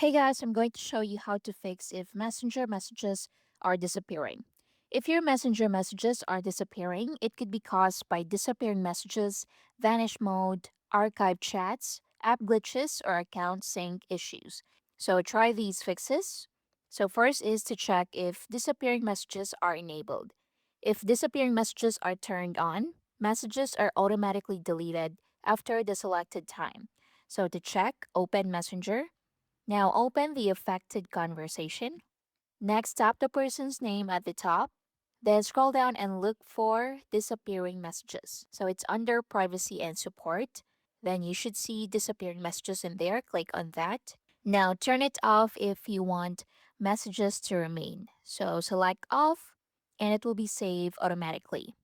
Hey guys, I'm going to show you how to fix if Messenger messages are disappearing. If your Messenger messages are disappearing, it could be caused by disappearing messages, vanish mode, archive chats, app glitches, or account sync issues. So try these fixes. So first is to check if disappearing messages are enabled. If disappearing messages are turned on, messages are automatically deleted after the selected time. So to check, open Messenger. Now open the affected conversation. Next, tap the person's name at the top. Then scroll down and look for disappearing messages. So it's under privacy and support. Then you should see disappearing messages in there. Click on that. Now turn it off if you want messages to remain. So select off and it will be saved automatically.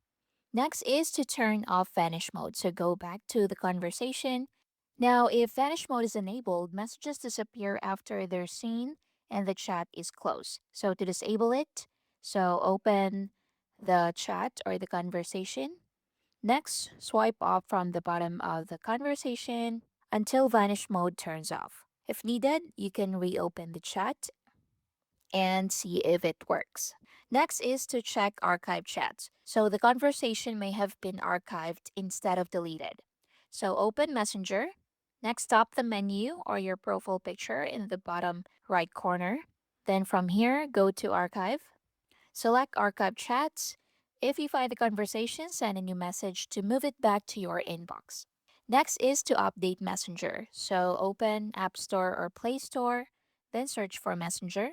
Next is to turn off vanish mode. So go back to the conversation. Now, if vanish mode is enabled, messages disappear after they're seen and the chat is closed. So to disable it, so open the chat or the conversation. Next, swipe up from the bottom of the conversation until vanish mode turns off. If needed, you can reopen the chat and see if it works. Next is to check archive chats. So the conversation may have been archived instead of deleted. So open Messenger. Next, tap the menu or your profile picture in the bottom right corner. Then from here, go to archive. Select archive chats. If you find the conversation, send a new message to move it back to your inbox. Next is to update Messenger. So open App Store or Play Store, then search for Messenger.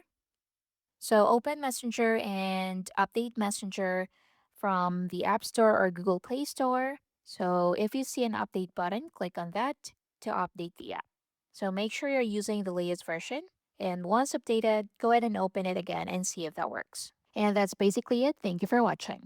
So open Messenger and update Messenger from the App Store or Google Play Store. So if you see an update button, click on that to update the app. So make sure you're using the latest version. And once updated, go ahead and open it again and see if that works. And that's basically it. Thank you for watching.